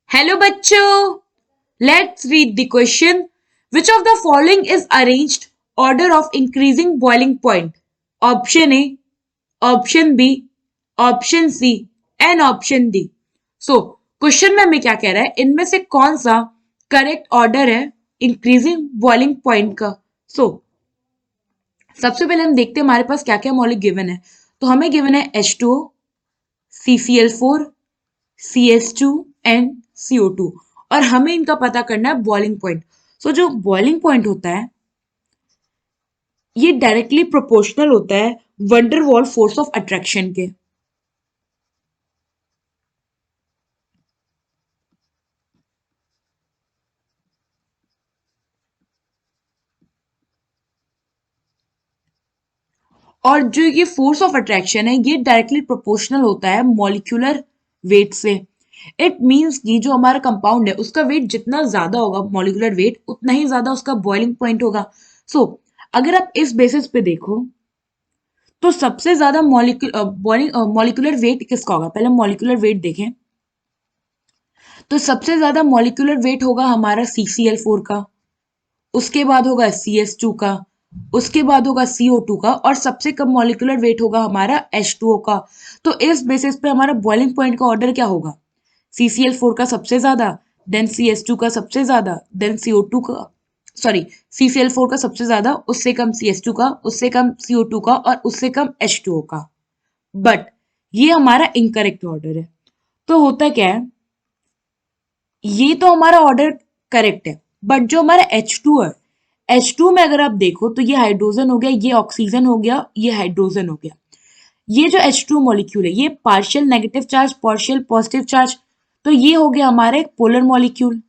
Hello बच्चों, let's read the question. Which of the following is arranged order of increasing boiling point? Option A, option B, option C and option D. So question में हमें क्या कह रहा है, इनमें से कौन सा करेक्ट ऑर्डर है इंक्रीजिंग बॉइलिंग पॉइंट का? सबसे पहले हम देखते हैं हमारे पास क्या क्या मॉलिक्यूल गिवन है. तो हमें गिवन है H2O, CCl4, CS2 and CO2 और हमें इनका पता करना है बॉइलिंग पॉइंट. सो जो बॉइलिंग पॉइंट होता है ये डायरेक्टली प्रोपोर्शनल होता है wonder wall force of attraction के. और जो ये फोर्स ऑफ अट्रैक्शन है ये डायरेक्टली प्रोपोर्शनल होता है मॉलिक्यूलर वेट से. इट मीन्स कि जो हमारा कंपाउंड है उसका वेट जितना ज्यादा होगा मॉलिक्यूलर वेट उतना ही ज्यादा उसका बॉइलिंग पॉइंट होगा. सो अगर आप इस बेसिस पे देखो तो सबसे ज्यादा मॉलिक्यूलर वेट किसका होगा? पहले मॉलिक्यूलर वेट देखें तो सबसे ज्यादा मॉलिक्यूलर वेट होगा हमारा CCl4 का, उसके बाद होगा CS2 का, उसके बाद होगा CO2 का और सबसे कम मॉलिक्यूलर वेट होगा हमारा H2O का. तो इस बेसिस पे हमारा बॉइलिंग पॉइंट का ऑर्डर क्या होगा? CCl4 का सबसे ज्यादा, देन CS2 का सबसे ज्यादा, देन CO2 का, सॉरी, CCl4 का सबसे ज्यादा, उससे कम CS2 का, उससे कम CO2 का और उससे कम H2O का. बट ये हमारा इनकरेक्ट ऑर्डर है. तो होता क्या है, ये तो हमारा ऑर्डर करेक्ट है बट जो हमारा H2 है, H2 में अगर आप देखो तो ये हाइड्रोजन हो गया, ये ऑक्सीजन हो गया, ये हाइड्रोजन हो गया. ये जो H2 मॉलिक्यूल है ये partial negative charge, partial positive charge, तो ये हो गया हमारा एक पोलर मॉलिक्यूल.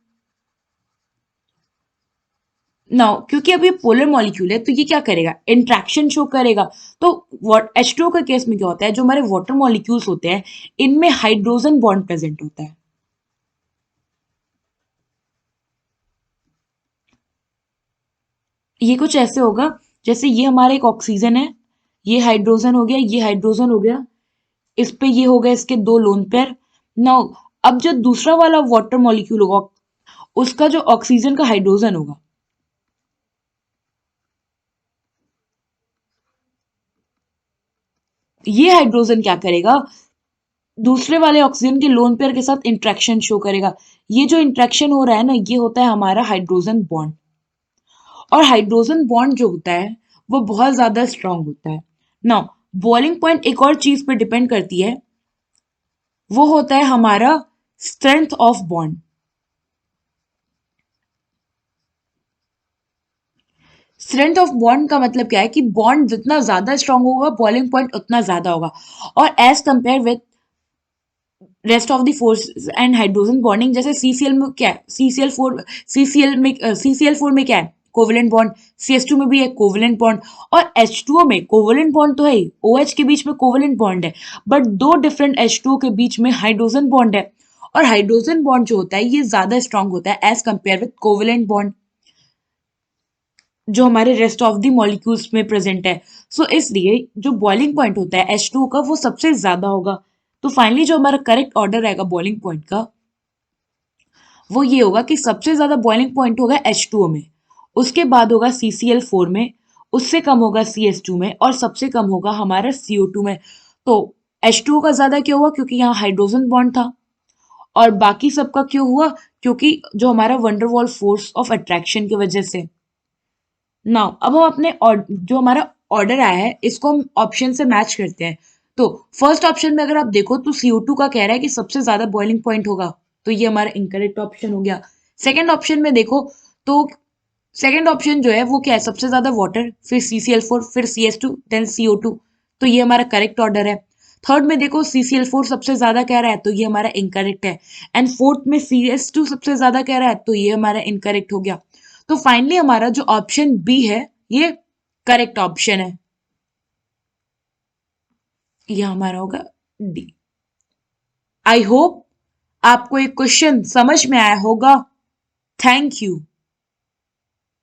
नाउ क्योंकि अब ये पोलर मॉलिक्यूल है तो ये क्या करेगा? इंट्रैक्शन शो करेगा. तो H2O के केस में क्या होता है, जो हमारे वाटर मॉलिक्यूल्स होते हैं इनमें हाइड्रोजन बॉन्ड प्रेजेंट होता है. ये कुछ ऐसे होगा जैसे ये हमारा एक ऑक्सीजन है, ये हाइड्रोजन हो गया, ये हाइड्रोजन हो गया, इस पे ये हो गया इसके दो लोन पेयर. नाउ अब जो दूसरा वाला वाटर मॉलिक्यूल होगा उसका जो ऑक्सीजन का हाइड्रोजन होगा, ये हाइड्रोजन क्या करेगा? दूसरे वाले ऑक्सीजन के लोन पेयर के साथ इंट्रैक्शन शो करेगा. ये जो इंट्रैक्शन हो रहा है ना ये होता है हमारा हाइड्रोजन बॉन्ड. और हाइड्रोजन बॉन्ड जो होता है वो बहुत ज्यादा स्ट्रांग होता है. नाउ बॉइलिंग पॉइंट एक और चीज पर डिपेंड करती है, वो होता है हमारा strength of bond. Strength of bond का मतलब क्या है कि बॉन्ड जितना ज्यादा स्ट्रांग होगा बॉइलिंग पॉइंट उतना ज्यादा होगा. और as compared with rest of the force and hydrogen bonding, जैसे सीसीएल में क्या है, सीसीएल फोर में क्या है? Covalent bond. CS2 में भी है कोवेलेंट बॉन्ड. और H2O में कोवेलेंट बॉन्ड तो है ही, OH के बीच में कोवेलेंट बॉन्ड है, बट दो डिफरेंट H2O के बीच में हाइड्रोजन बॉन्ड है. और हाइड्रोजन बॉन्ड जो होता है ये ज्यादा स्ट्रांग होता है as compared with covalent bond जो हमारे रेस्ट ऑफ द मॉलिक्यूल्स में प्रेजेंट है. सो इसलिए जो बॉइलिंग पॉइंट होता है H2O का वो सबसे ज्यादा होगा. तो फाइनली जो हमारा करेक्ट ऑर्डर रहेगा बॉइलिंग पॉइंट का वो ये होगा कि सबसे ज्यादा बॉइलिंग पॉइंट होगा H2O में, उसके बाद होगा CCl4 में, उससे कम होगा CS2 में और सबसे कम होगा हमारा CO2 में. तो H2O का ज्यादा क्यों हुआ? क्योंकि यहाँ हाइड्रोजन बॉन्ड था. और बाकी सबका क्यों हुआ? क्योंकि जो हमारा वंडरवॉल फोर्स ऑफ अट्रैक्शन की वजह से. नाउ अब हम अपने जो हमारा ऑर्डर आया है इसको हम ऑप्शन से मैच करते हैं. तो फर्स्ट ऑप्शन में अगर आप देखो तो CO2 का कह रहा है कि सबसे ज्यादा बॉइलिंग पॉइंट होगा, तो ये हमारा इनकरेक्ट ऑप्शन हो गया. सेकंड ऑप्शन में देखो तो सेकंड ऑप्शन जो है वो क्या है? सबसे ज्यादा वाटर, फिर CCl4, फिर CS2, देन CO2, तो ये हमारा करेक्ट ऑर्डर है. थर्ड में देखो CCl4 सबसे ज्यादा कह रहा है तो ये हमारा इनकरेक्ट है. एंड फोर्थ में CS2 सबसे ज्यादा कह रहा है तो ये हमारा इनकरेक्ट हो गया. तो फाइनली हमारा जो ऑप्शन बी है ये करेक्ट ऑप्शन है. ये हमारा होगा डी. आई होप आपको ये क्वेश्चन समझ में आया होगा. Thank you.